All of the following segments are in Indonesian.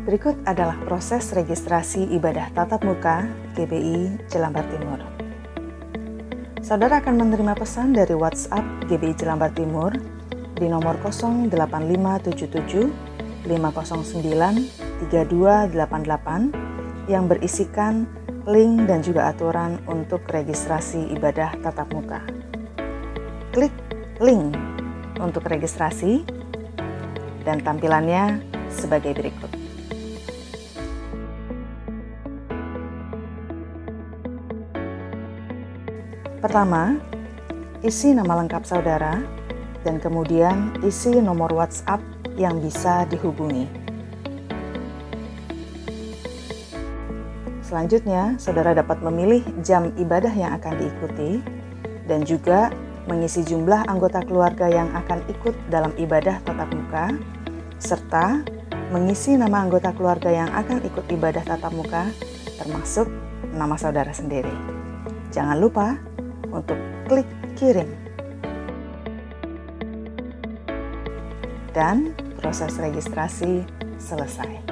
Berikut adalah proses registrasi ibadah tatap muka GBI Jelambar Timur. Saudara akan menerima pesan dari WhatsApp GBI Jelambar Timur di nomor 08577 509 3288 yang berisikan link dan juga aturan untuk registrasi ibadah tatap muka. Klik link untuk registrasi dan tampilannya sebagai berikut. Pertama, isi nama lengkap saudara dan kemudian isi nomor WhatsApp yang bisa dihubungi. Selanjutnya, saudara dapat memilih jam ibadah yang akan diikuti dan juga mengisi jumlah anggota keluarga yang akan ikut dalam ibadah tatap muka, serta mengisi nama anggota keluarga yang akan ikut ibadah tatap muka, termasuk nama saudara sendiri. Jangan lupa untuk klik kirim. Dan proses registrasi selesai.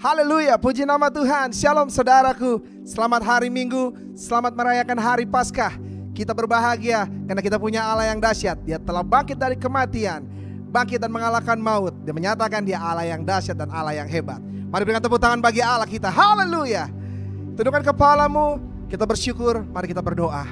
Haleluya, puji nama Tuhan. Shalom saudaraku, selamat hari Minggu, selamat merayakan hari Paskah. Kita berbahagia karena kita punya Allah yang dahsyat. Dia telah bangkit dari kematian, bangkit dan mengalahkan maut. Dia menyatakan dia Allah yang dahsyat dan Allah yang hebat. Mari berikan tepuk tangan bagi Allah kita. Haleluya. Tundukkan kepalamu, kita bersyukur, mari kita berdoa.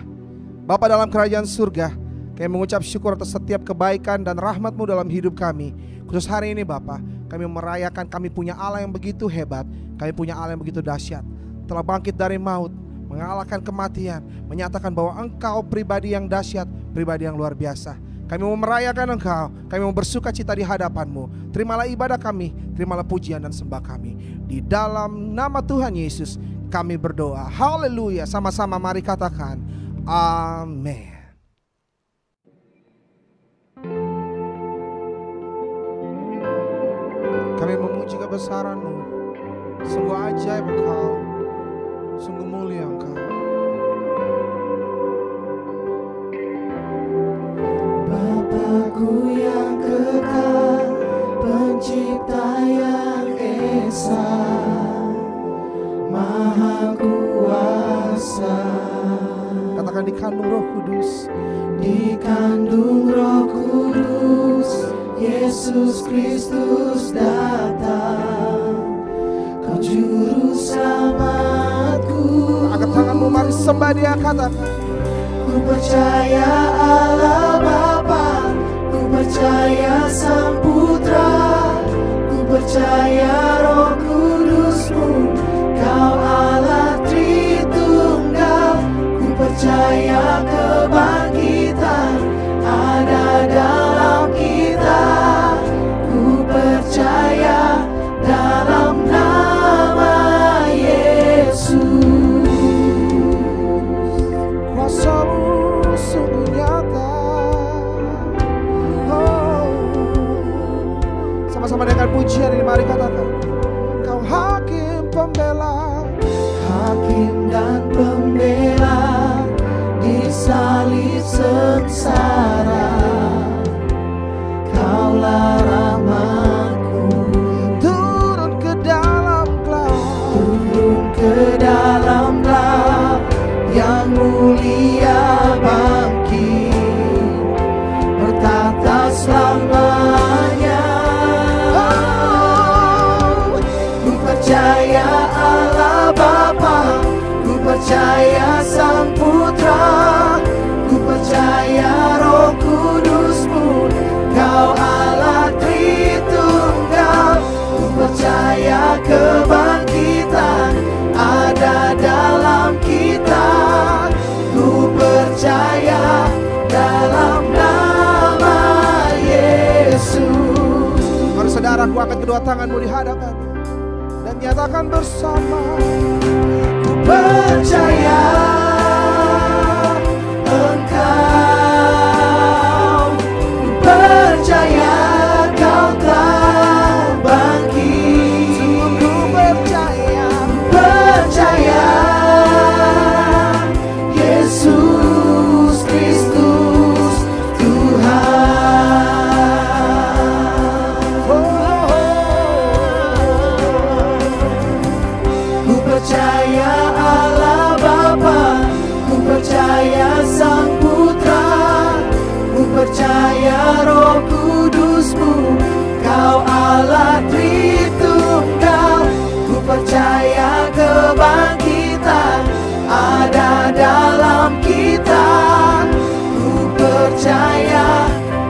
Bapa dalam kerajaan surga, kami mengucap syukur atas setiap kebaikan dan rahmat-Mu dalam hidup kami. Khusus hari ini Bapa, kami merayakan kami punya Allah yang begitu hebat, kami punya Allah yang begitu dahsyat. Telah bangkit dari maut, mengalahkan kematian, menyatakan bahwa Engkau pribadi yang dahsyat, pribadi yang luar biasa. Kami mau merayakan Engkau, kami mau bersuka cita di hadapan-Mu. Terimalah ibadah kami, terimalah pujian dan sembah kami. Di dalam nama Tuhan Yesus kami berdoa. Haleluya, sama-sama mari katakan amin. Kami memuji kebesaran-Mu. Sungguh ajaib Engkau, sungguh mulia Engkau. Bapa-Ku yang kekal, pencipta yang esa, maha kuasa. Katakan dikandung Roh Kudus, dikandung Roh Kudus, Yesus Kristus datang, Kau juru selamatku. angkat tanganmu, mari sembah Dia. Katakan, ku percaya Allah Bapa, ku percaya Sang Putra, ku percaya Roh Kudus pembela, Hakim dan pembela di salib sengsara. Kaulah rahmatku, turun ke dalam gelap, turun ke dalam gelap, yang mulia bangkit, bertata selamanya. Ku percaya Allah Bapa, ku percaya Sang Putra, ku percaya Roh Kudus pun, Kau Allah Tritunggal. Ku percaya kebangkitan ada dalam kita, ku percaya dalam nama Yesus. Mari saudaraku, angkat kedua tanganmu di hadapan dan nyatakan bersama. Ku percaya Engkau, ku percaya Kau telah bangkit. Ku percaya, Percaya Yesus Kristus Tuhan. Ku percaya Allah Bapa, ku percaya Sang Putra, ku percaya Roh Kudus-Mu, Kau Allah Tritunggal. Ku percaya kebangkitan ada dalam kita, ku percaya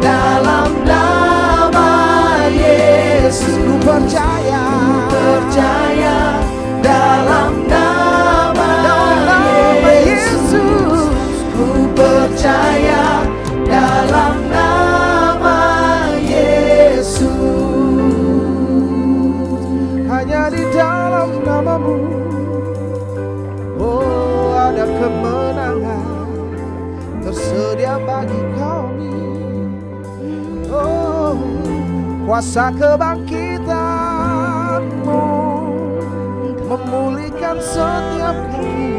dalam nama Yesus. ku percaya, Dalam nama Yesus, ku percaya dalam nama Yesus. hanya di dalam namamu, oh ada kemenangan tersedia bagi kami. Oh, kuasa kebangkitanmu memulihkan setiap kami,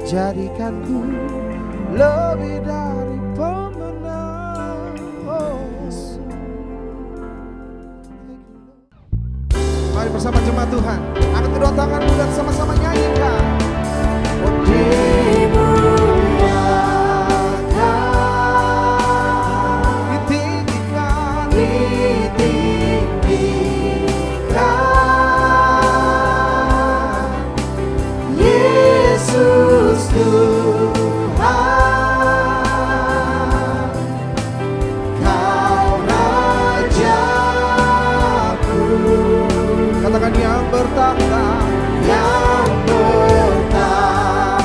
jadikanku lebih dari pemenang. Oh, mari bersama jemaat Tuhan, angkat kedua tanganmu dan sama-sama nyanyikan. Oh, ditinggikan, Yesus Tuhan, Kau Rajaku, katakan yang bertahta, yang bertahta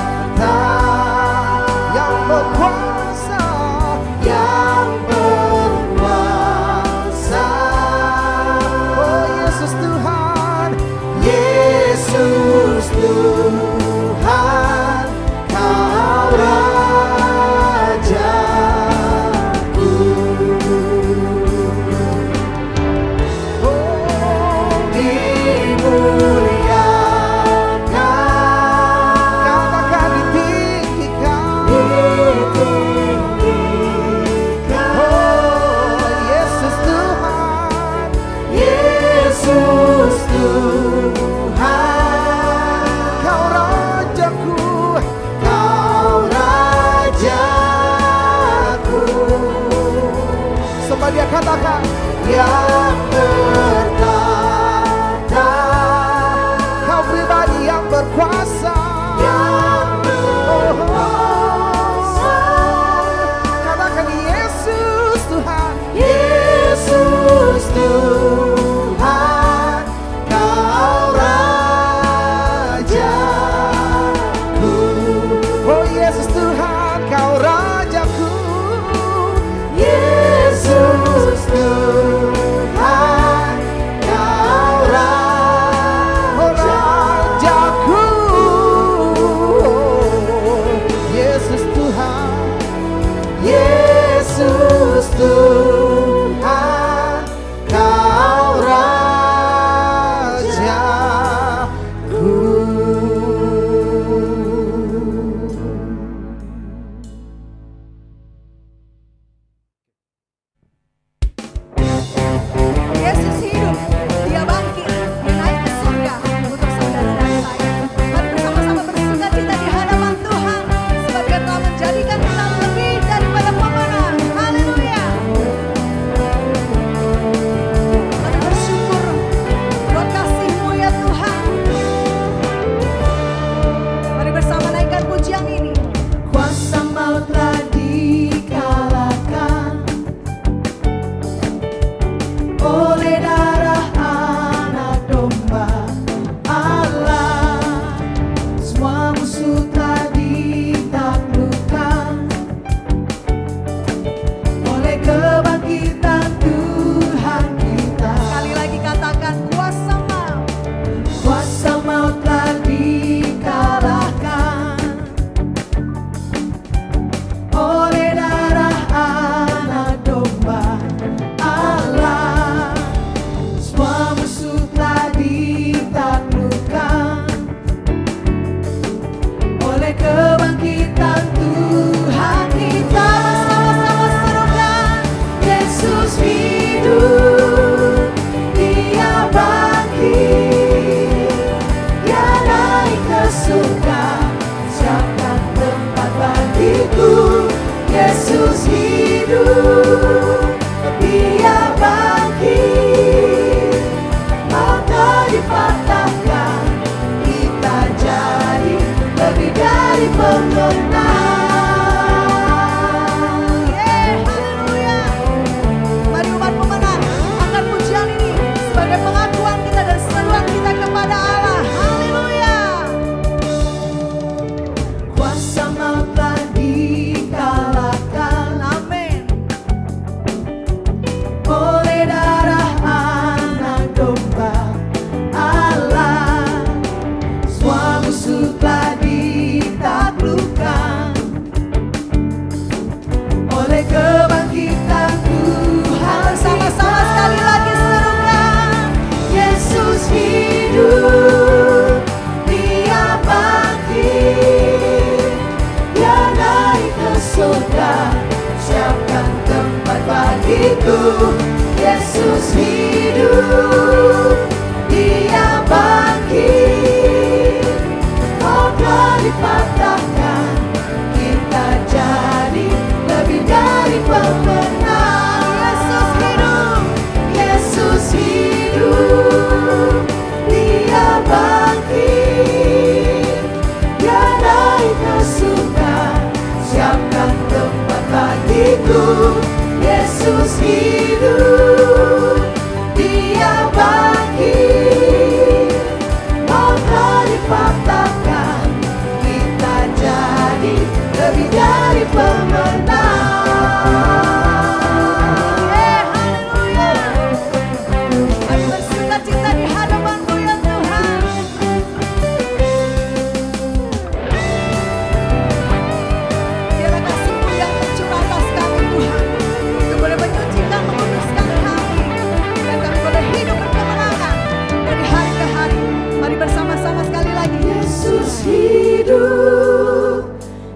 bersama-sama sekali lagi. Yesus hidup,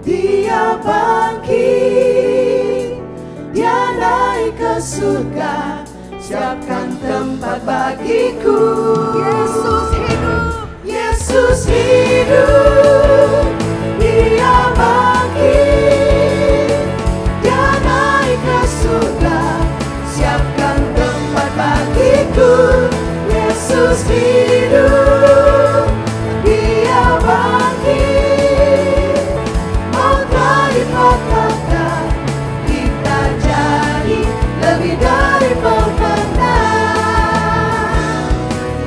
Dia bangkit, Dia naik ke surga, siapkan tempat bagiku. Yesus hidup, Yesus hidup, Dia bangkit, Dia naik ke surga, siapkan tempat bagiku. Yesus hidup, Dia bangkit, maut telah dipatahkan, kita jadi lebih dari pemenang.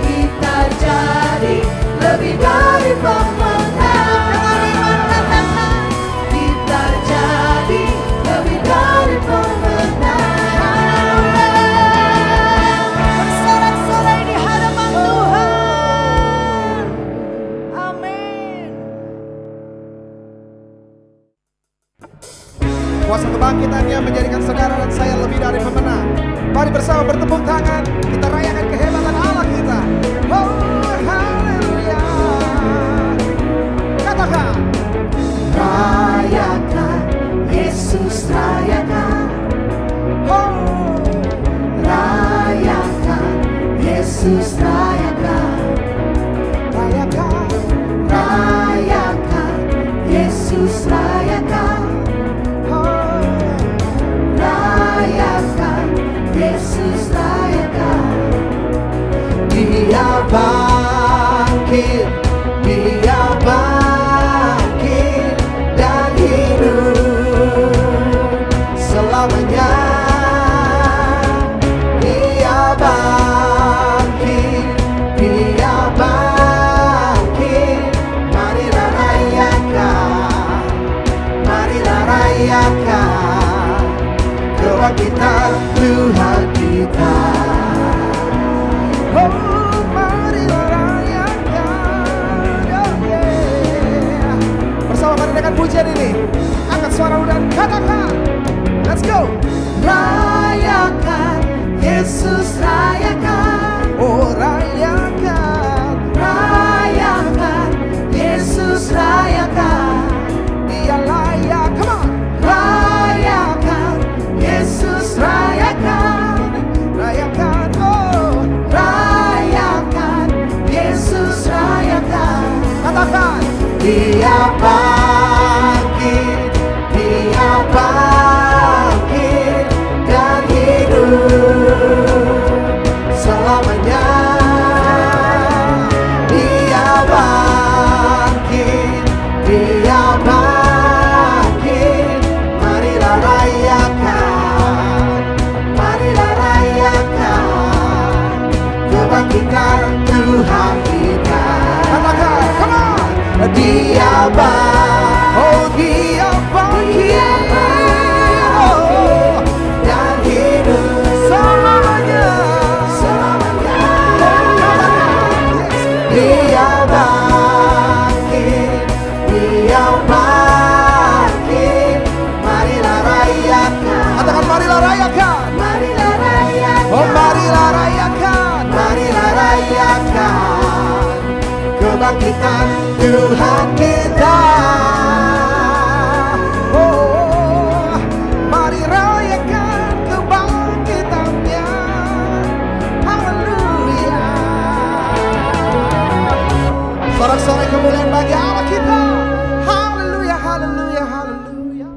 Kita jadi lebih dari pemenang. Kita jadi lebih dari pemenang. bersorak-sorai di hadapan Tuhan. Amin. Kuasa kebangkitannya menjadikan saudara dan saya lebih dari pemenang. Mari bersama bertepuk tangan, kita rayakan kehebatan Allah kita. Oh, haleluya. Katakan, Rayakan, Yesus rayakan. oh, Rayakan, Yesus rayakan. rayakan, Rayakan, Yesus rayakan. oh, Rayakan, Yesus rayakan. Dia bangkit, Dia bangkit dan hidup selamanya. Dia bangkit, Dia bangkit. Marilah rayakan, marilah rayakan kebangkitan Tuhan kita. oh, marilah rayakan, oh, yeah. Bersama mari dengan pujian ini, angkat suara dan katakan, let's go. Rayakan, Yesus rayakan. Oh, rayakan, Rayakan, Yesus rayakan. Dia layak, come on. Rayakan, Yesus rayakan. Rayakan, oh, Rayakan, Yesus rayakan. katakan, Dia bangkit, Dia bangkit dan hidup selamanya. Dia bangkit, Dia bangkit. Marilah rayakan, marilah rayakan kebangkitan Tuhan kita. katakan, come on. Dia bangkit, Oh, dia bangkit, oh, dan hidup selamanya. selamanya. Dia bangkit, Dia bangkit. Marilah rayakan, Katakan, marilah rayakan. marilah rayakan. Oh, marilah rayakan. Marilah rayakan kebangkitan Tuhan kita. Oh, mari rayakan kebangkitannya. Haleluya. Sorak-sorai kemuliaan bagi Allah kita. Haleluya, haleluya, haleluya.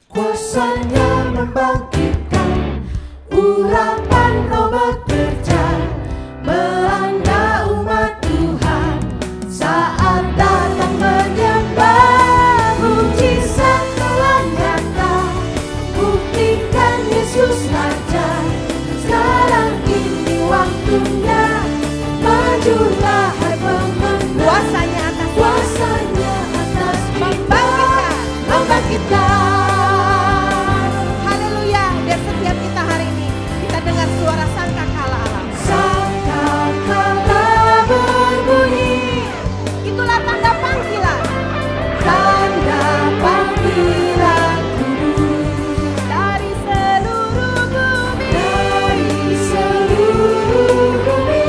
Kuasanya membangkitkan, urapan Roh bekerja, melanda umat Tuhan saat datang menyembah. Mujizat telah nyata, buktikan Yesus Raja. Sekarang ini waktunya, majulah hai pemenang. Kuasanya atas Kuasanya atas kita membangkitkan. membangkitkan. Haleluya. Biar setiap kita hari ini kita dengar suara sangkakala Allah. Sangkakala berbunyi, Itulah tanda panggilan tanda panggilan kudus dari seluruh bumi. dari seluruh bumi.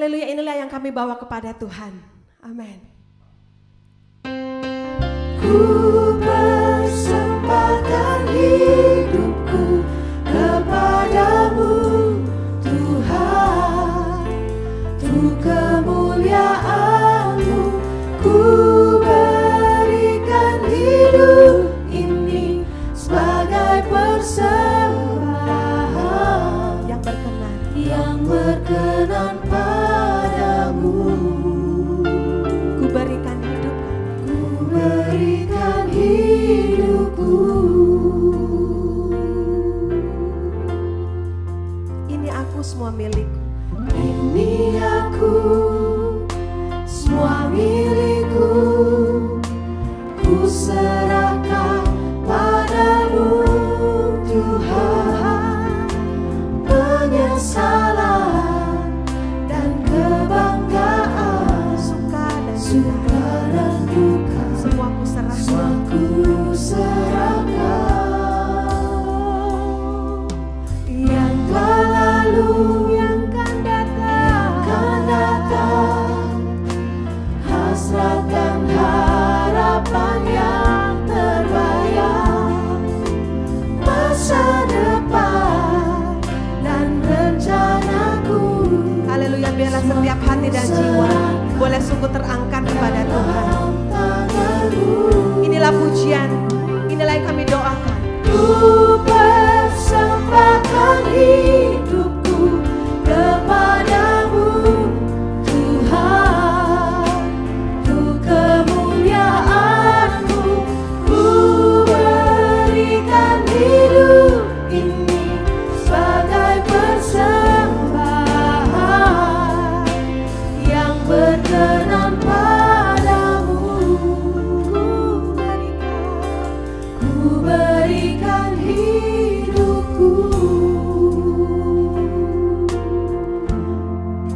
Haleluya, inilah yang kami bawa kepada Tuhan. Amin. Ku persembahkan hidupku kepadamu Tuhan, untuk kemuliaan-Mu ku berikan hidup ini sebagai persembahan yang berkenan padamu. Ku berikan hidup, Ku berikan hidupku. ini aku semua milikku. Ini aku, semua milikku. Ku serahkan padamu Tuhan. Penyesalan dan kebanggaan, Suka dan duka, semua ku serahkan. semua ku serahkan. Yang telah lalu, yang akan datang, hasrat dan harapan yang terbayang, masa depan dan rencanaku. Haleluya, biarlah setiap hati dan jiwa boleh sungguh terangkat kepada Tuhan. Inilah pujian, inilah yang kami doakan. Ku persembahkan hidupku kepadamu Tuhan, untuk kemuliaan-Mu ku berikan hidup ini sebagai persembahan yang berkenan padamu. Ku berikan hidupku.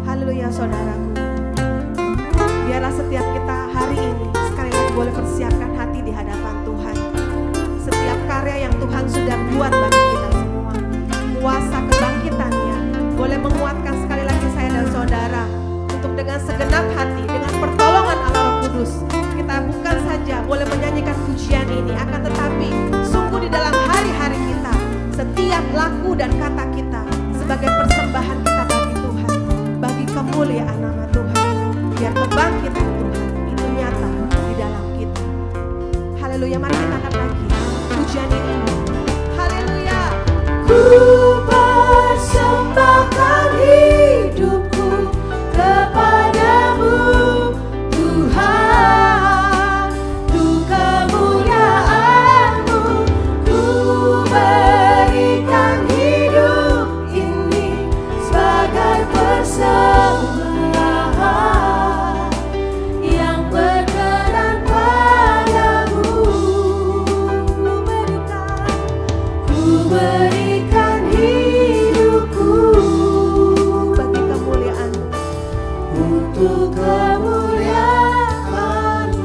Haleluya saudaraku. Biarlah setiap kita hari ini sekali lagi boleh persiapkan hati di hadapan Tuhan. Setiap karya yang Tuhan sudah buat bagi kita semua, kuasa kebangkitannya boleh menguatkan sekali lagi saya dan saudara untuk dengan segenap hati, dengan pertolongan Allah Roh Kudus, kita bukan saja boleh menyanyikan pujian ini, akan tetapi sungguh di dalam hari-hari kita, setiap laku dan kata kita sebagai persembahan kita bagi Tuhan, bagi kemuliaan nama Tuhan, biar kebangkitan Tuhan itu nyata di dalam kita. Haleluya, mari kita angkat lagi pujian ini. Haleluya. Ku persembahkan hidupku kepadamu Tuhan, untuk kemuliaan-Mu ku berikan hidup ini sebagai persembahan yang berkenan padamu. Ku berikan hidupku Bagi kemuliaan-Mu, untuk kemuliaan-Mu.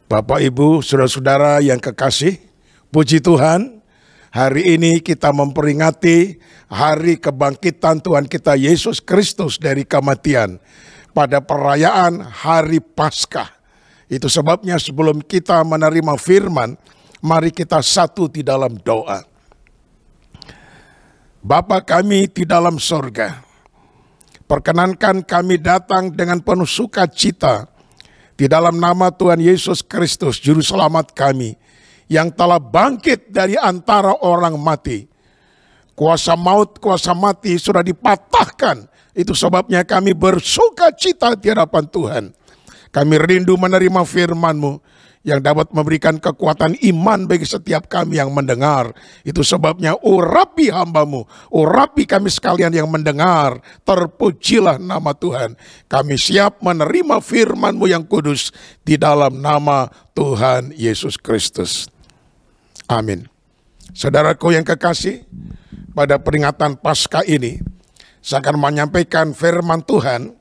Bapak, Ibu, saudara-saudara yang kekasih, puji Tuhan, hari ini kita memperingati hari kebangkitan Tuhan kita Yesus Kristus dari kematian pada perayaan Hari Paskah. Itu sebabnya sebelum kita menerima firman, mari kita satu di dalam doa. Bapa kami di dalam sorga, perkenankan kami datang dengan penuh sukacita di dalam nama Tuhan Yesus Kristus, Juru Selamat kami, yang telah bangkit dari antara orang mati. Kuasa maut, kuasa mati sudah dipatahkan. Itu sebabnya kami bersukacita di hadapan Tuhan. Kami rindu menerima firman-Mu yang dapat memberikan kekuatan iman bagi setiap kami yang mendengar. Itu sebabnya urapi hamba-Mu, urapi kami sekalian yang mendengar. Terpujilah nama Tuhan. Kami siap menerima firman-Mu yang kudus di dalam nama Tuhan Yesus Kristus. Amin. Saudaraku yang kekasih, pada peringatan Paskah ini, saya akan menyampaikan firman Tuhan,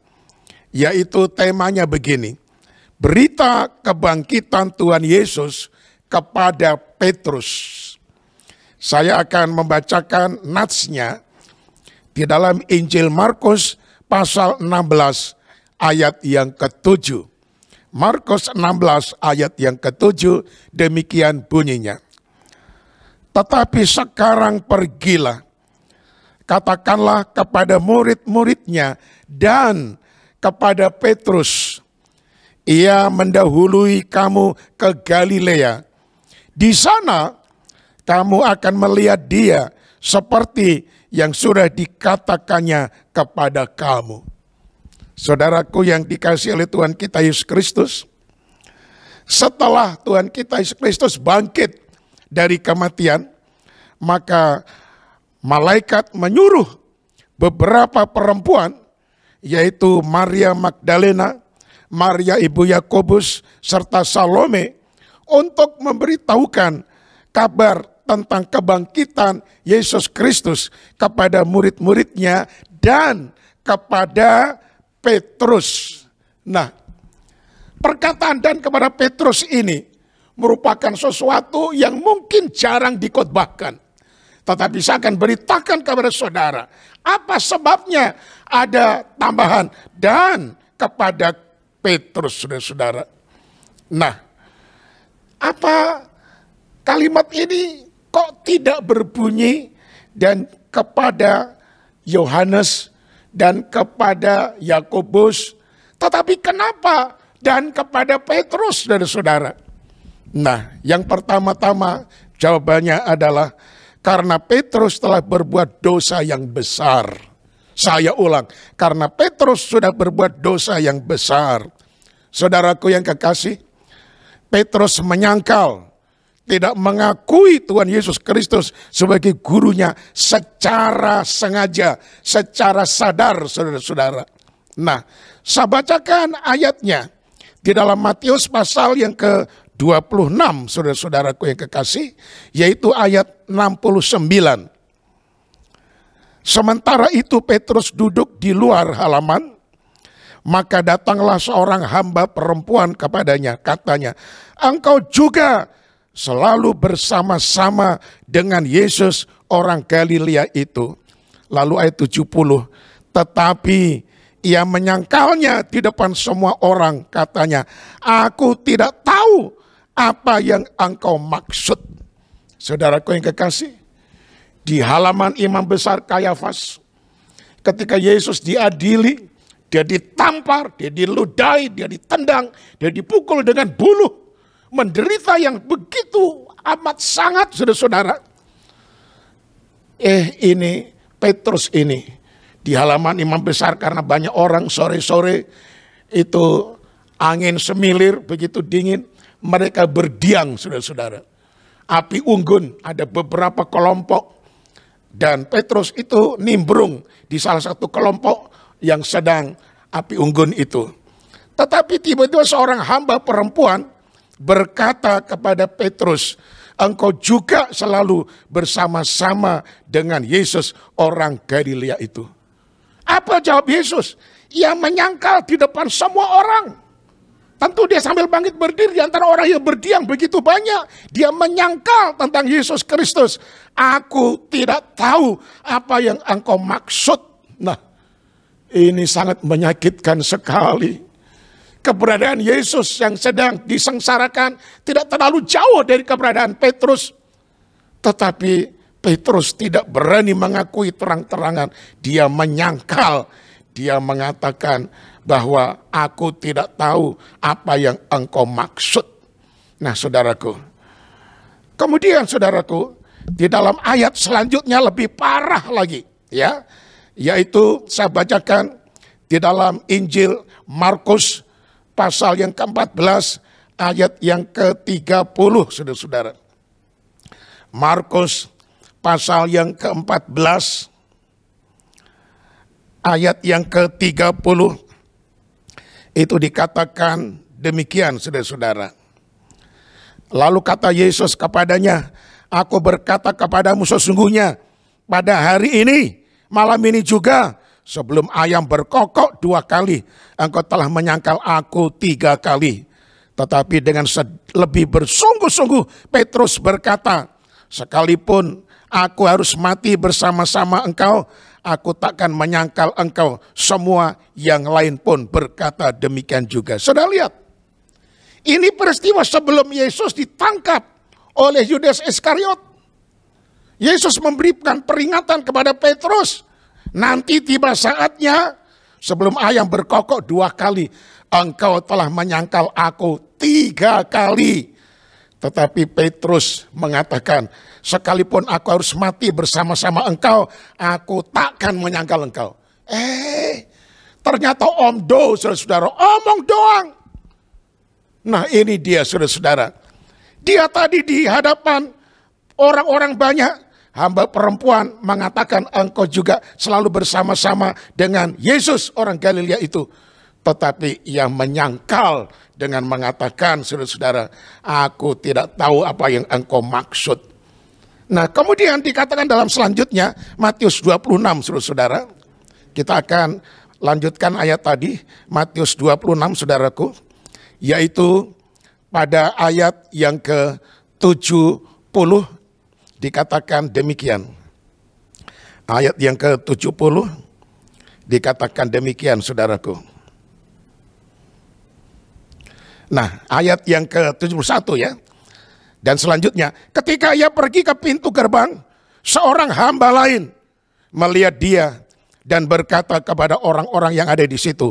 yaitu temanya begini. Berita kebangkitan Tuhan Yesus kepada Petrus. Saya akan membacakan natsnya di dalam Injil Markus pasal 16 ayat yang ke-7. Markus 16 ayat yang ke-7 demikian bunyinya. Tetapi sekarang pergilah, katakanlah kepada murid-muridnya dan kepada Petrus, ia mendahului kamu ke Galilea. Di sana kamu akan melihat dia seperti yang sudah dikatakannya kepada kamu. Saudaraku yang dikasihi oleh Tuhan kita Yesus Kristus, setelah Tuhan kita Yesus Kristus bangkit dari kematian, maka malaikat menyuruh beberapa perempuan, yaitu Maria Magdalena, Maria ibu Yakobus, serta Salome, untuk memberitahukan kabar tentang kebangkitan Yesus Kristus kepada murid-muridnya dan kepada Petrus. Nah, perkataan dan kepada Petrus ini merupakan sesuatu yang mungkin jarang dikhotbahkan. Tetapi saya akan beritakan kepada saudara, apa sebabnya ada tambahan dan kepada Petrus, saudara-saudara. Nah, apa kalimat ini kok tidak berbunyi dan kepada Yohanes dan kepada Yakobus, tetapi kenapa dan kepada Petrus, saudara-saudara? Nah, yang pertama-tama jawabannya adalah karena Petrus telah berbuat dosa yang besar. Saya ulang, karena Petrus sudah berbuat dosa yang besar. Saudaraku yang kekasih, Petrus menyangkal, tidak mengakui Tuhan Yesus Kristus sebagai gurunya secara sengaja, secara sadar, saudara-saudara. Nah, saya bacakan ayatnya di dalam Matius pasal yang ke-26, saudara-saudaraku yang kekasih, yaitu ayat 69. Sementara itu Petrus duduk di luar halaman, maka datanglah seorang hamba perempuan kepadanya, katanya, engkau juga selalu bersama-sama dengan Yesus orang Galilea itu. Lalu ayat 70, tetapi ia menyangkalnya di depan semua orang, katanya, aku tidak tahu apa yang engkau maksud. Saudaraku yang kekasih, di halaman imam besar Kayafas, ketika Yesus diadili, dia ditampar, dia diludahi, dia ditendang, dia dipukul dengan buluh, menderita yang begitu amat sangat, saudara-saudara. Ini Petrus ini di halaman imam besar, karena banyak orang sore-sore itu angin semilir begitu dingin, mereka berdiam, saudara-saudara. Api unggun, ada beberapa kelompok, dan Petrus itu nimbrung di salah satu kelompok yang sedang api unggun itu. Tetapi tiba-tiba seorang hamba perempuan berkata kepada Petrus, engkau juga selalu bersama-sama dengan Yesus orang Galilea itu. Apa jawab Yesus? Ia menyangkal di depan semua orang. Tentu dia sambil bangkit berdiri di antara orang yang berdiam begitu banyak. Dia menyangkal tentang Yesus Kristus. Aku tidak tahu apa yang engkau maksud. Nah, ini sangat menyakitkan sekali. Keberadaan Yesus yang sedang disengsarakan tidak terlalu jauh dari keberadaan Petrus. Tetapi Petrus tidak berani mengakui terang-terangan. Dia menyangkal. Dia mengatakan bahwa aku tidak tahu apa yang engkau maksud. Nah, saudaraku. Kemudian saudaraku, di dalam ayat selanjutnya lebih parah lagi. Ya, yaitu saya bacakan di dalam Injil Markus pasal yang ke-14 ayat yang ke-30, saudara-saudara. Markus pasal yang ke-14 ayat yang ke-30 itu dikatakan demikian, saudara-saudara. Lalu kata Yesus kepadanya, aku berkata kepadamu sesungguhnya pada hari ini, malam ini juga, sebelum ayam berkokok 2 kali, engkau telah menyangkal aku 3 kali. Tetapi dengan lebih bersungguh-sungguh Petrus berkata, sekalipun aku harus mati bersama-sama engkau, aku takkan menyangkal engkau. Semua yang lain pun berkata demikian juga. Saudara lihat, ini peristiwa sebelum Yesus ditangkap oleh Yudas Iskariot. Yesus memberikan peringatan kepada Petrus, nanti tiba saatnya sebelum ayam berkokok 2 kali, engkau telah menyangkal aku 3 kali. Tetapi Petrus mengatakan, sekalipun aku harus mati bersama-sama engkau, aku takkan menyangkal engkau. Ternyata omdo, saudara-saudara, omong doang. Nah ini dia, saudara-saudara. Dia tadi di hadapan orang-orang banyak, hamba perempuan mengatakan engkau juga selalu bersama-sama dengan Yesus orang Galilea itu. Tetapi ia menyangkal dengan mengatakan, saudara-saudara, aku tidak tahu apa yang engkau maksud. Nah kemudian dikatakan dalam selanjutnya, Matius 26, saudara-saudara. Kita akan lanjutkan ayat tadi, Matius 26, saudaraku. Yaitu pada ayat yang ke-70 dikatakan demikian. Ayat yang ke-70 dikatakan demikian, saudaraku. Nah, ayat yang ke-71 ya. Dan selanjutnya, ketika ia pergi ke pintu gerbang, seorang hamba lain melihat dia dan berkata kepada orang-orang yang ada di situ,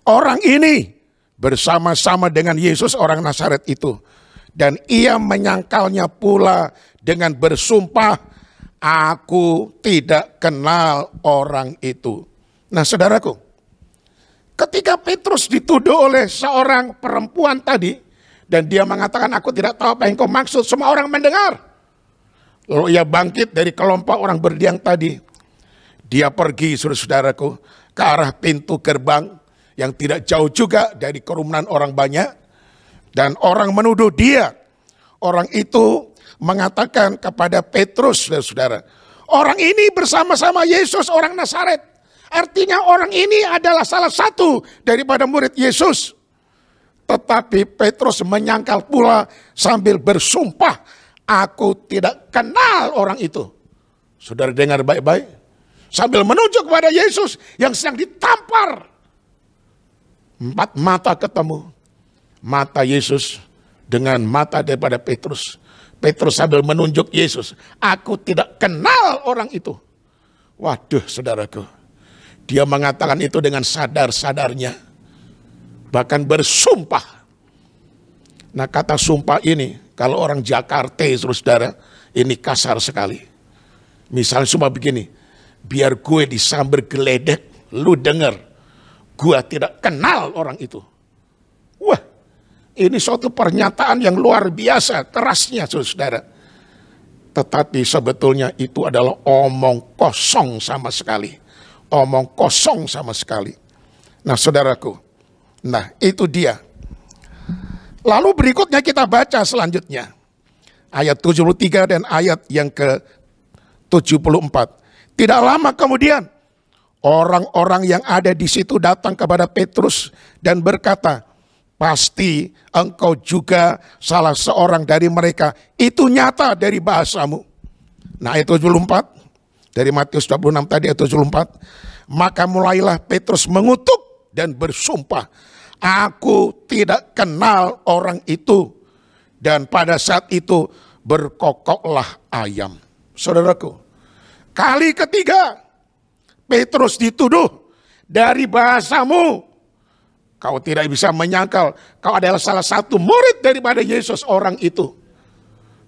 orang ini bersama-sama dengan Yesus orang Nazaret itu. Dan ia menyangkalnya pula dengan bersumpah, aku tidak kenal orang itu. Nah saudaraku, ketika Petrus dituduh oleh seorang perempuan tadi, dan dia mengatakan aku tidak tahu apa yang kau maksud, semua orang mendengar. Lalu ia bangkit dari kelompok orang berdiam tadi. Dia pergi, saudara-saudaraku, ke arah pintu gerbang yang tidak jauh juga dari kerumunan orang banyak. Dan orang menuduh dia. Orang itu mengatakan kepada Petrus, saudara-saudara, orang ini bersama-sama Yesus orang Nazaret. Artinya orang ini adalah salah satu daripada murid Yesus. Tetapi Petrus menyangkal pula sambil bersumpah, aku tidak kenal orang itu. Saudara dengar baik-baik. Sambil menunjuk kepada Yesus yang sedang ditampar. 4 mata ketemu. Mata Yesus dengan mata daripada Petrus. Petrus sambil menunjuk Yesus, aku tidak kenal orang itu. Waduh saudaraku. Dia mengatakan itu dengan sadar-sadarnya. Bahkan bersumpah. Nah kata sumpah ini, kalau orang Jakarta saudara, ini kasar sekali. Misalnya sumpah begini, biar gue disambar geledek, lu denger, gue tidak kenal orang itu. Wah, ini suatu pernyataan yang luar biasa, kerasnya saudara. Tetapi sebetulnya itu adalah omong kosong sama sekali. Omong kosong sama sekali. Nah saudaraku, nah itu dia. Lalu berikutnya kita baca selanjutnya. Ayat 73 dan ayat yang ke-74. Tidak lama kemudian, orang-orang yang ada di situ datang kepada Petrus dan berkata, pasti engkau juga salah seorang dari mereka. Itu nyata dari bahasamu. Nah ayat 74. Dari Matius 26 tadi ayat 74. Maka mulailah Petrus mengutuk dan bersumpah, aku tidak kenal orang itu. Dan pada saat itu berkokoklah ayam. Saudaraku, kali ketiga Petrus dituduh, dari bahasamu kau tidak bisa menyangkal kau adalah salah satu murid daripada Yesus orang itu.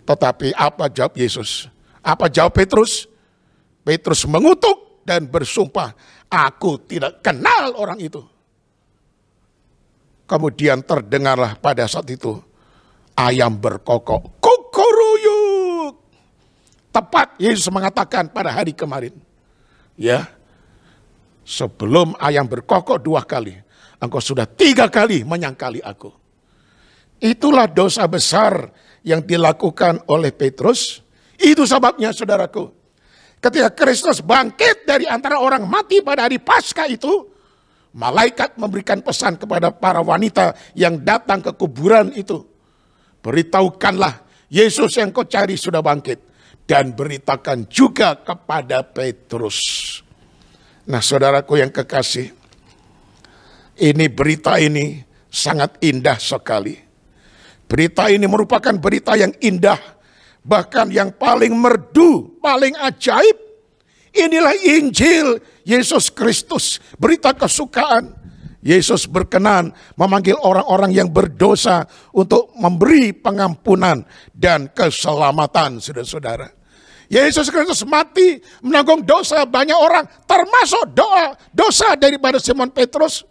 Tetapi apa jawab Yesus? Apa jawab Petrus? Petrus mengutuk dan bersumpah, aku tidak kenal orang itu. Kemudian terdengarlah pada saat itu ayam berkokok, kukuruyuk. Tepat Yesus mengatakan pada hari kemarin, ya, sebelum ayam berkokok 2 kali, engkau sudah 3 kali menyangkali aku. Itulah dosa besar yang dilakukan oleh Petrus. Itu sebabnya saudaraku, ketika Kristus bangkit dari antara orang mati pada hari Paskah itu, malaikat memberikan pesan kepada para wanita yang datang ke kuburan itu. Beritahukanlah, Yesus yang kau cari sudah bangkit. dan beritakan juga kepada Petrus. Nah, saudaraku yang kekasih, ini berita ini sangat indah sekali. Berita ini merupakan berita yang indah, bahkan yang paling merdu, paling ajaib. Inilah Injil Yesus Kristus, berita kesukaan. Yesus berkenan memanggil orang-orang yang berdosa untuk memberi pengampunan dan keselamatan, saudara-saudara. Yesus Kristus mati menanggung dosa banyak orang, termasuk dosa daripada Simon Petrus.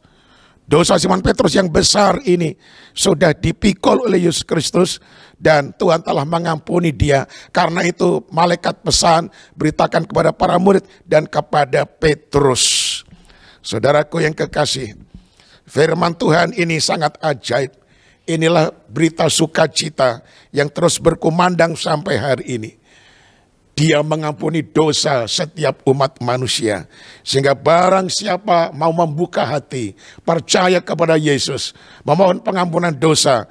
Dosa Simon Petrus yang besar ini sudah dipikul oleh Yesus Kristus dan Tuhan telah mengampuni dia. Karena itu malaikat pesan, beritakan kepada para murid dan kepada Petrus. Saudaraku yang kekasih, firman Tuhan ini sangat ajaib. Inilah berita sukacita yang terus berkumandang sampai hari ini. Dia mengampuni dosa setiap umat manusia. Sehingga barang siapa mau membuka hati, percaya kepada Yesus, memohon pengampunan dosa,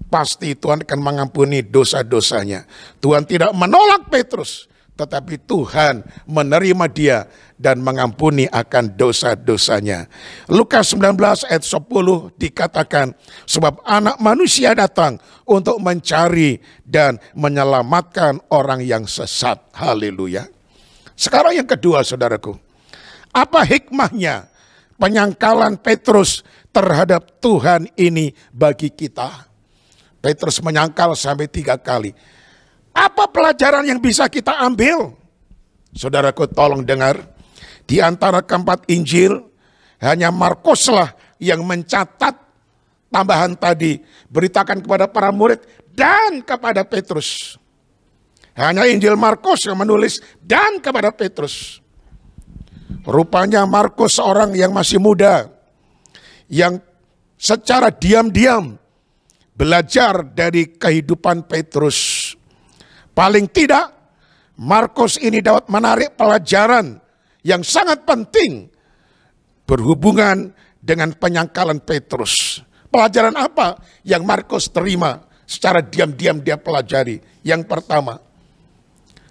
pasti Tuhan akan mengampuni dosa-dosanya. Tuhan tidak menolak Petrus, tetapi Tuhan menerima dia dan mengampuni akan dosa-dosanya. Lukas 19 ayat 10 dikatakan, sebab anak manusia datang untuk mencari dan menyelamatkan orang yang sesat. Haleluya. Sekarang yang kedua, saudaraku. Apa hikmahnya penyangkalan Petrus terhadap Tuhan ini bagi kita? Petrus menyangkal sampai 3 kali. Apa pelajaran yang bisa kita ambil? Saudaraku, tolong dengar. Di antara keempat Injil, hanya Markuslah yang mencatat tambahan tadi. Beritakan kepada para murid dan kepada Petrus. Hanya Injil Markus yang menulis dan kepada Petrus. Rupanya Markus seorang yang masih muda, yang secara diam-diam belajar dari kehidupan Petrus. Paling tidak, Markus ini dapat menarik pelajaran yang sangat penting berhubungan dengan penyangkalan Petrus. Pelajaran apa yang Markus terima secara diam-diam dia pelajari? Yang pertama,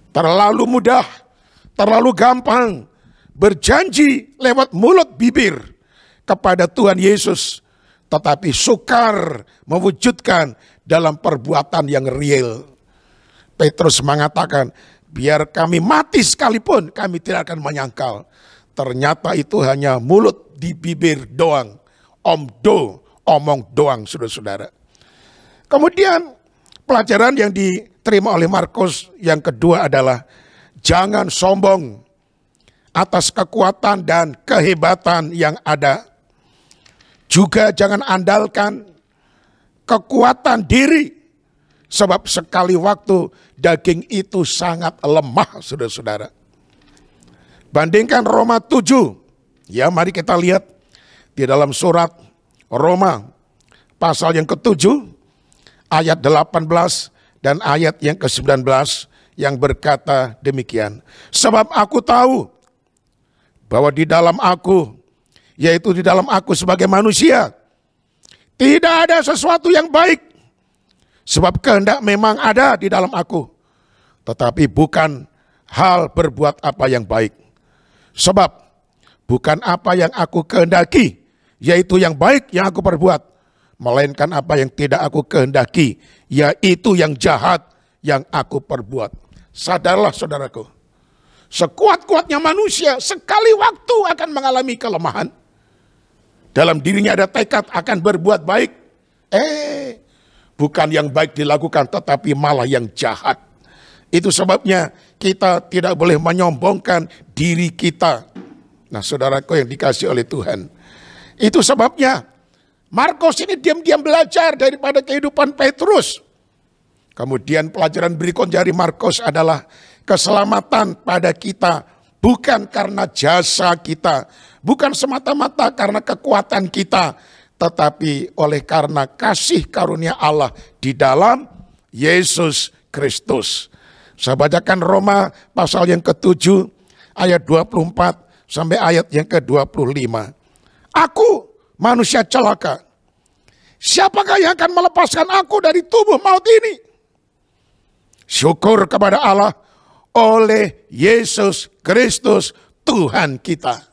terlalu mudah, terlalu gampang berjanji lewat mulut bibir kepada Tuhan Yesus, tetapi sukar mewujudkan dalam perbuatan yang real. Petrus mengatakan, biar kami mati sekalipun kami tidak akan menyangkal. Ternyata itu hanya mulut di bibir doang. Omong doang, saudara-saudara. Kemudian pelajaran yang diterima oleh Markus yang kedua adalah jangan sombong atas kekuatan dan kehebatan yang ada. Juga jangan andalkan kekuatan diri. Sebab sekali waktu daging itu sangat lemah, saudara-saudara. Bandingkan Roma 7. Ya, mari kita lihat di dalam surat Roma pasal yang ke-7 ayat 18 dan ayat yang ke-19 yang berkata demikian. Sebab aku tahu bahwa di dalam aku, yaitu di dalam aku sebagai manusia, tidak ada sesuatu yang baik. Sebab kehendak memang ada di dalam aku, tetapi bukan hal berbuat apa yang baik. Sebab bukan apa yang aku kehendaki, yaitu yang baik yang aku perbuat, melainkan apa yang tidak aku kehendaki, yaitu yang jahat yang aku perbuat. Sadarlah saudaraku, sekuat-kuatnya manusia sekali waktu akan mengalami kelemahan. Dalam dirinya ada tekad akan berbuat baik. Bukan yang baik dilakukan, tetapi malah yang jahat. Itu sebabnya kita tidak boleh menyombongkan diri kita. Nah, saudaraku yang dikasihi oleh Tuhan. Itu sebabnya Markus ini diam-diam belajar daripada kehidupan Petrus. Kemudian pelajaran berikut dari Markus adalah keselamatan pada kita bukan karena jasa kita, bukan semata-mata karena kekuatan kita, tetapi oleh karena kasih karunia Allah di dalam Yesus Kristus. Saya bacakan Roma pasal yang ke-7 ayat 24 sampai ayat yang ke-25. Aku manusia celaka. Siapakah yang akan melepaskan aku dari tubuh maut ini? Syukur kepada Allah oleh Yesus Kristus Tuhan kita.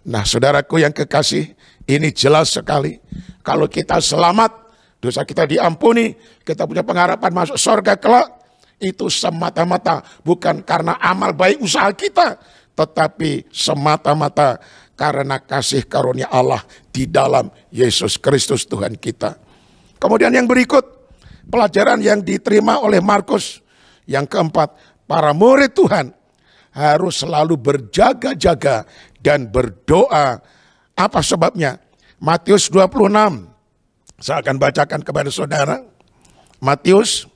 Nah, saudaraku yang kekasih, ini jelas sekali. Kalau kita selamat, dosa kita diampuni, kita punya pengharapan masuk surga kelak, itu semata-mata bukan karena amal baik usaha kita, tetapi semata-mata karena kasih karunia Allah di dalam Yesus Kristus Tuhan kita. Kemudian yang berikut, pelajaran yang diterima oleh Markus. Yang keempat, para murid Tuhan harus selalu berjaga-jaga dan berdoa. Apa sebabnya? Matius 26. Saya akan bacakan kepada saudara. Matius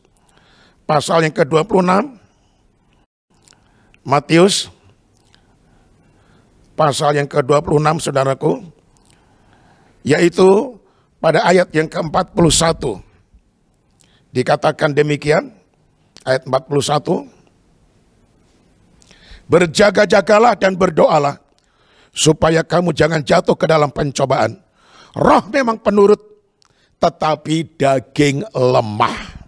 pasal yang ke-26. Matius pasal yang ke-26, saudaraku. Yaitu pada ayat yang ke-41. Dikatakan demikian, ayat 41. Berjaga-jagalah dan berdoalah, supaya kamu jangan jatuh ke dalam pencobaan. Roh memang penurut, tetapi daging lemah.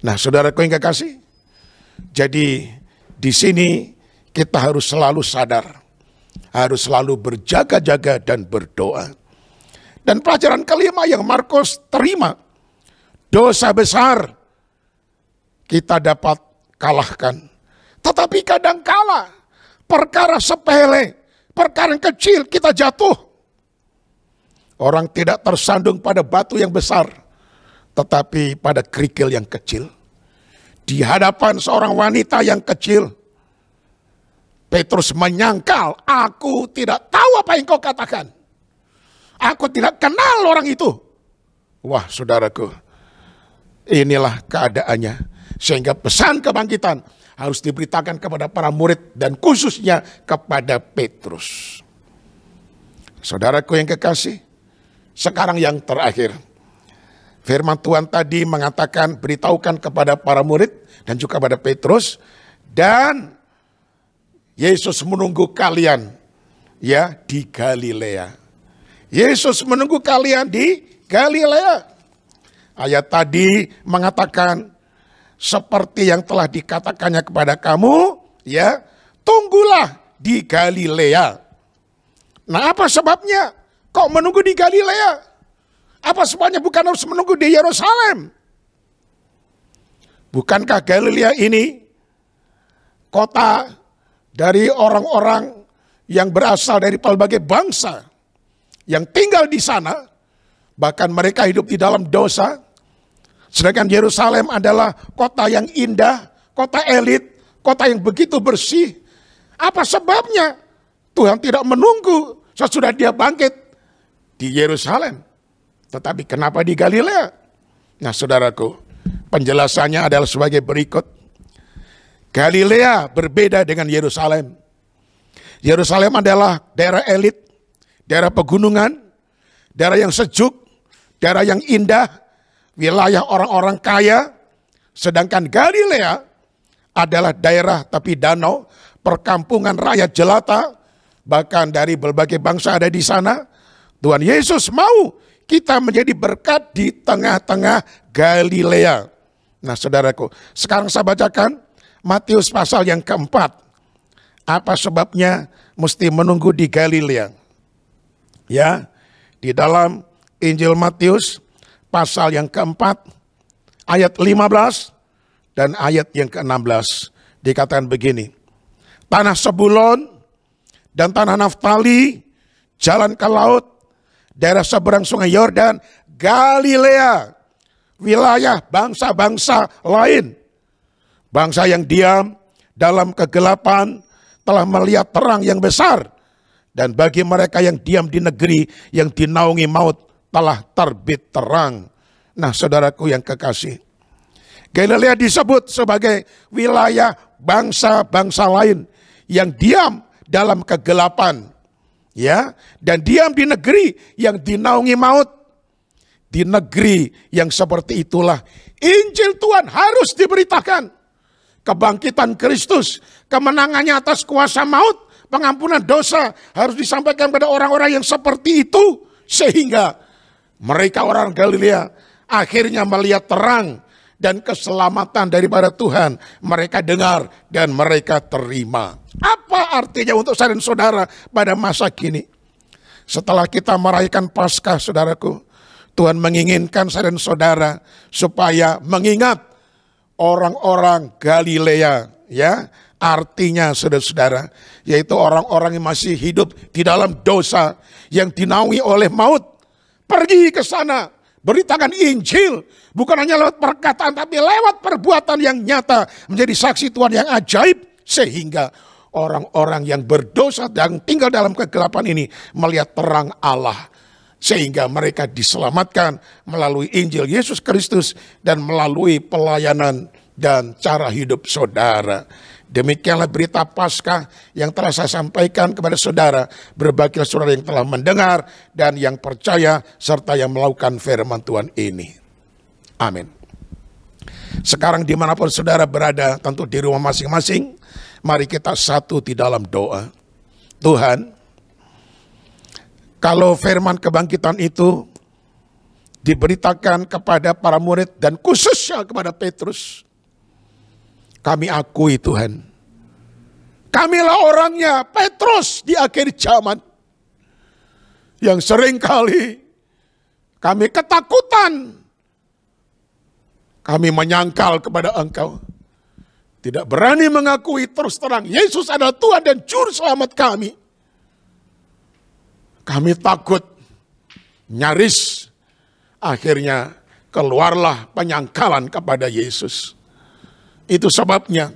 Nah, saudaraku yang kekasih, jadi di sini kita harus selalu sadar, harus selalu berjaga-jaga dan berdoa. Dan pelajaran kelima yang Markus terima, dosa besar kita dapat kalahkan. Tetapi kadangkala perkara sepele, perkara yang kecil kita jatuh. Orang tidak tersandung pada batu yang besar, tetapi pada kerikil yang kecil. Di hadapan seorang wanita yang kecil, Petrus menyangkal, aku tidak tahu apa yang kau katakan. Aku tidak kenal orang itu. Wah, saudaraku, inilah keadaannya. Sehingga pesan kebangkitan harus diberitakan kepada para murid dan khususnya kepada Petrus. Saudaraku yang kekasih, sekarang yang terakhir. Firman Tuhan tadi mengatakan, beritahukan kepada para murid dan juga kepada Petrus, dan Yesus menunggu kalian ya di Galilea. Yesus menunggu kalian di Galilea. Ayat tadi mengatakan seperti yang telah dikatakannya kepada kamu, ya, tunggulah di Galilea. Nah, apa sebabnya kok menunggu di Galilea? Apa sebabnya bukan harus menunggu di Yerusalem? Bukankah Galilea ini kota dari orang-orang yang berasal dari berbagai bangsa yang tinggal di sana, bahkan mereka hidup di dalam dosa. Sedangkan Yerusalem adalah kota yang indah, kota elit, kota yang begitu bersih. Apa sebabnya Tuhan tidak menunggu sesudah dia bangkit di Yerusalem, tetapi kenapa di Galilea? Nah, saudaraku, penjelasannya adalah sebagai berikut. Galilea berbeda dengan Yerusalem. Yerusalem adalah daerah elit, daerah pegunungan, daerah yang sejuk, daerah yang indah, wilayah orang-orang kaya. Sedangkan Galilea adalah daerah tepi danau, perkampungan rakyat jelata, bahkan dari berbagai bangsa ada di sana. Tuhan Yesus mau kita menjadi berkat di tengah-tengah Galilea. Nah, saudaraku, sekarang saya bacakan Matius pasal yang keempat. Apa sebabnya mesti menunggu di Galilea? Ya, di dalam Injil Matius pasal yang keempat, ayat 15 dan ayat yang ke-16. Dikatakan begini, tanah Sebulon dan tanah Naftali, jalan ke laut, daerah seberang sungai Yordan, Galilea, wilayah bangsa-bangsa lain. Bangsa yang diam dalam kegelapan telah melihat terang yang besar. Dan bagi mereka yang diam di negeri yang dinaungi maut telah terbit terang. Nah, saudaraku yang kekasih, Galilea disebut sebagai wilayah bangsa-bangsa lain yang diam dalam kegelapan, ya, dan diam di negeri yang dinaungi maut. Di negeri yang seperti itulah Injil Tuhan harus diberitakan. Kebangkitan Kristus, kemenangannya atas kuasa maut, pengampunan dosa harus disampaikan pada orang-orang yang seperti itu, sehingga mereka orang Galilea akhirnya melihat terang dan keselamatan daripada Tuhan mereka dengar dan mereka terima. Apa artinya untuk saya dan saudara pada masa kini? Setelah kita merayakan Paskah, saudaraku, Tuhan menginginkan saya dan saudara supaya mengingat orang-orang Galilea, ya. Artinya saudara-saudara, yaitu orang-orang yang masih hidup di dalam dosa, yang dinaungi oleh maut. Pergi ke sana, beritakan Injil, bukan hanya lewat perkataan, tapi lewat perbuatan yang nyata, menjadi saksi Tuhan yang ajaib, sehingga orang-orang yang berdosa dan tinggal dalam kegelapan ini melihat terang Allah, sehingga mereka diselamatkan melalui Injil Yesus Kristus dan melalui pelayanan dan cara hidup saudara. Demikianlah berita Paskah yang telah saya sampaikan kepada saudara. Berbahagialah saudara yang telah mendengar dan yang percaya serta yang melakukan firman Tuhan ini. Amin. Sekarang dimanapun saudara berada, tentu di rumah masing-masing, mari kita satu di dalam doa. Tuhan, kalau firman kebangkitan itu diberitakan kepada para murid dan khususnya kepada Petrus, kami akui Tuhan, kamilah orangnya Petrus di akhir zaman, yang seringkali kami ketakutan, kami menyangkal kepada Engkau, tidak berani mengakui terus terang Yesus adalah Tuhan dan Juru Selamat kami. Kami takut, nyaris akhirnya keluarlah penyangkalan kepada Yesus. Itu sebabnya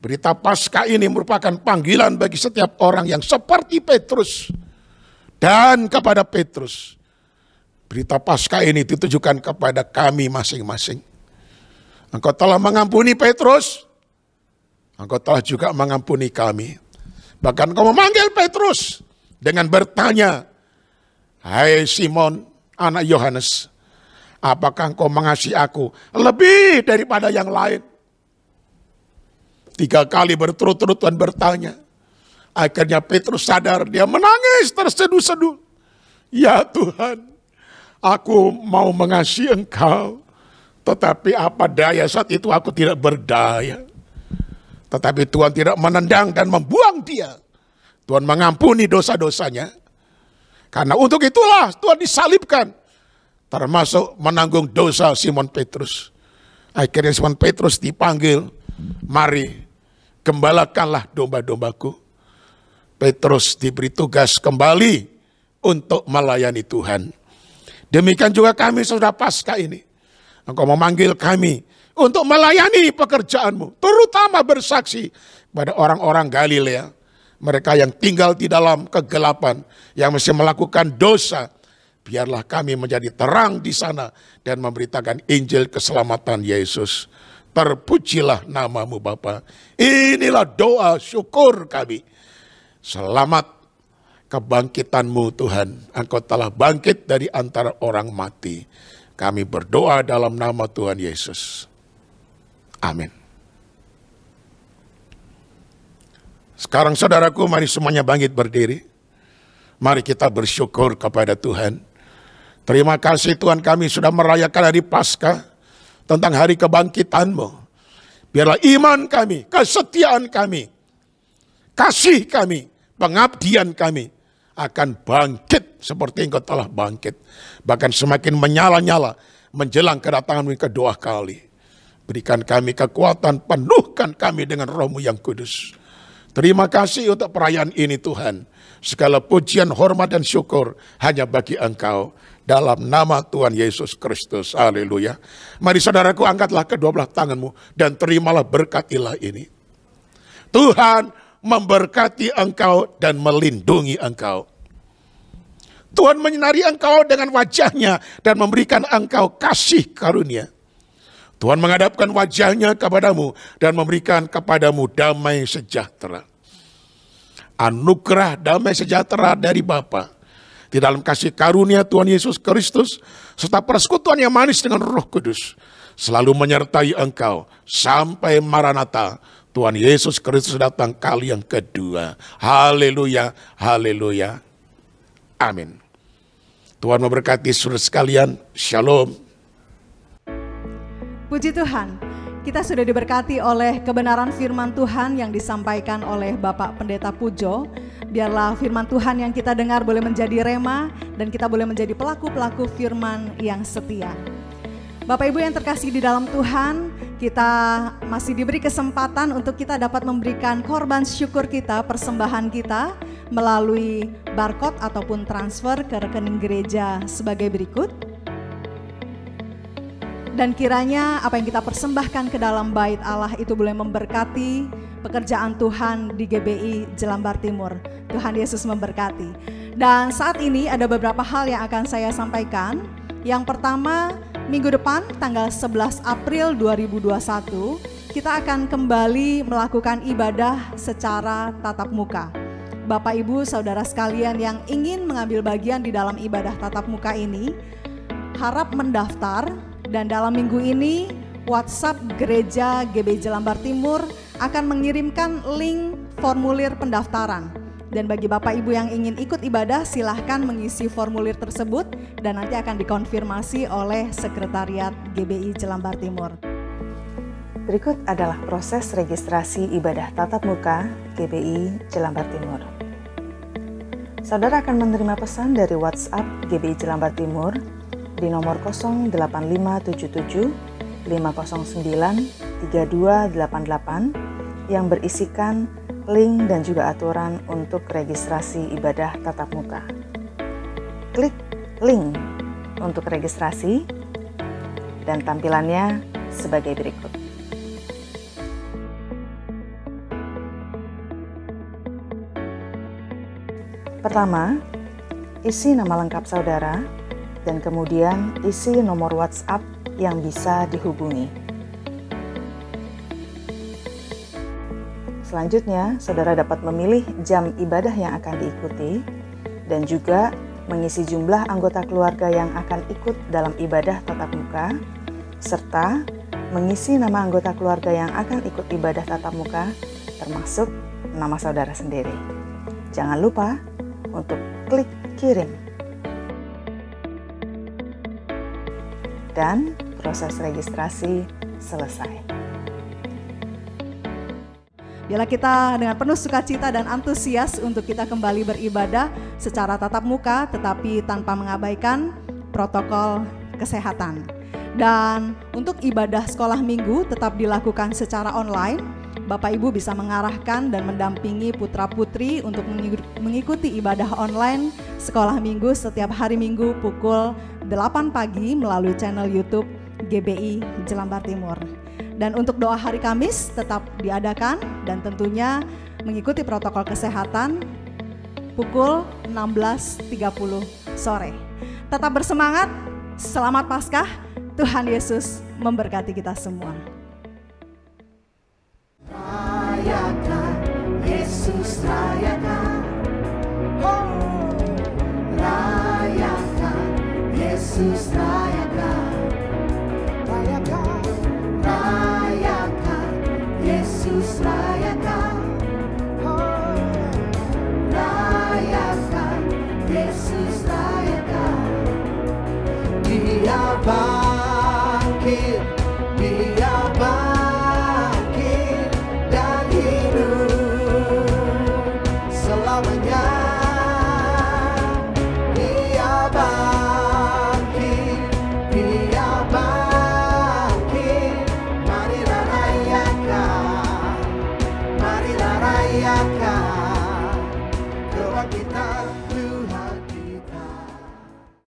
berita Paskah ini merupakan panggilan bagi setiap orang yang seperti Petrus dan kepada Petrus. Berita Paskah ini ditujukan kepada kami masing-masing. Engkau telah mengampuni Petrus, Engkau telah juga mengampuni kami. Bahkan Engkau memanggil Petrus dengan bertanya, "Hai Simon, anak Yohanes, apakah engkau mengasihi aku lebih daripada yang lain?" 3 kali berturut-turut Tuhan bertanya. Akhirnya Petrus sadar, dia menangis terseduh-seduh. "Ya Tuhan, aku mau mengasihi Engkau, tetapi apa daya saat itu aku tidak berdaya." Tetapi Tuhan tidak menendang dan membuang dia. Tuhan mengampuni dosa-dosanya. Karena untuk itulah Tuhan disalibkan, termasuk menanggung dosa Simon Petrus. Akhirnya Simon Petrus dipanggil, "Mari, gembalakanlah domba-dombaku." Petrus diberi tugas kembali untuk melayani Tuhan. Demikian juga kami saudara Paskah ini. Engkau memanggil kami untuk melayani pekerjaan-Mu, terutama bersaksi pada orang-orang Galilea. Mereka yang tinggal di dalam kegelapan, yang masih melakukan dosa. Biarlah kami menjadi terang di sana dan memberitakan Injil keselamatan Yesus. Terpujilah nama-Mu Bapa. Inilah doa syukur kami. Selamat kebangkitan-Mu Tuhan. Engkau telah bangkit dari antara orang mati. Kami berdoa dalam nama Tuhan Yesus. Amin. Sekarang saudaraku, mari semuanya bangkit berdiri. Mari kita bersyukur kepada Tuhan. Terima kasih Tuhan, kami sudah merayakan hari Paskah, tentang hari kebangkitan-Mu. Biarlah iman kami, kesetiaan kami, kasih kami, pengabdian kami akan bangkit seperti Engkau telah bangkit. Bahkan semakin menyala-nyala menjelang kedatangan-Mu kedua kali. Berikan kami kekuatan, penuhkan kami dengan Roh-Mu yang kudus. Terima kasih untuk perayaan ini Tuhan. Segala pujian, hormat dan syukur hanya bagi Engkau. Dalam nama Tuhan Yesus Kristus. Haleluya. Mari saudaraku, angkatlah kedua belah tanganmu dan terimalah berkat ilah ini. Tuhan memberkati engkau dan melindungi engkau. Tuhan menyinari engkau dengan wajahnya dan memberikan engkau kasih karunia. Tuhan menghadapkan wajahnya kepadamu dan memberikan kepadamu damai sejahtera. Anugerah damai sejahtera dari Bapa di dalam kasih karunia Tuhan Yesus Kristus serta persekutuan yang manis dengan Roh Kudus selalu menyertai engkau sampai Maranatha. Tuhan Yesus Kristus datang kali yang kedua. Haleluya, haleluya. Amin. Tuhan memberkati saudara sekalian. Shalom. Puji Tuhan, kita sudah diberkati oleh kebenaran firman Tuhan yang disampaikan oleh Bapak Pendeta Pujo. Biarlah firman Tuhan yang kita dengar boleh menjadi rema dan kita boleh menjadi pelaku-pelaku firman yang setia. Bapak Ibu yang terkasih di dalam Tuhan, kita masih diberi kesempatan untuk kita dapat memberikan korban syukur kita, persembahan kita melalui barcode ataupun transfer ke rekening gereja sebagai berikut. Dan kiranya apa yang kita persembahkan ke dalam bait Allah itu boleh memberkati pekerjaan Tuhan di GBI Jelambar Timur. Tuhan Yesus memberkati. Dan saat ini ada beberapa hal yang akan saya sampaikan. Yang pertama, minggu depan tanggal 11 April 2021 kita akan kembali melakukan ibadah secara tatap muka. Bapak Ibu Saudara sekalian yang ingin mengambil bagian di dalam ibadah tatap muka ini harap mendaftar, dan dalam minggu ini WhatsApp Gereja GBI Jelambar Timur akan mengirimkan link formulir pendaftaran. Dan bagi Bapak Ibu yang ingin ikut ibadah, silahkan mengisi formulir tersebut dan nanti akan dikonfirmasi oleh Sekretariat GBI Jelambar Timur. Berikut adalah proses registrasi ibadah tatap muka GBI Jelambar Timur. Saudara akan menerima pesan dari WhatsApp GBI Jelambar Timur di nomor 08577 509 3288 yang berisikan link dan juga aturan untuk registrasi ibadah tatap muka. Klik link untuk registrasi dan tampilannya sebagai berikut. Pertama, isi nama lengkap saudara dan kemudian isi nomor WhatsApp yang bisa dihubungi. Selanjutnya, saudara dapat memilih jam ibadah yang akan diikuti dan juga mengisi jumlah anggota keluarga yang akan ikut dalam ibadah tatap muka, serta mengisi nama anggota keluarga yang akan ikut ibadah tatap muka, termasuk nama saudara sendiri. Jangan lupa untuk klik kirim. Dan proses registrasi selesai. Biarlah kita dengan penuh sukacita dan antusias untuk kita kembali beribadah secara tatap muka tetapi tanpa mengabaikan protokol kesehatan. Dan untuk ibadah sekolah minggu tetap dilakukan secara online. Bapak Ibu bisa mengarahkan dan mendampingi putra-putri untuk mengikuti ibadah online sekolah minggu setiap hari Minggu pukul 8 pagi melalui channel YouTube GBI Jelambar Timur. Dan untuk doa hari Kamis tetap diadakan dan tentunya mengikuti protokol kesehatan pukul 16.30 sore. Tetap bersemangat, selamat Paskah, Tuhan Yesus memberkati kita semua. Rayakan, Yesus rayakan. Oh, rayakan, Yesus rayakan.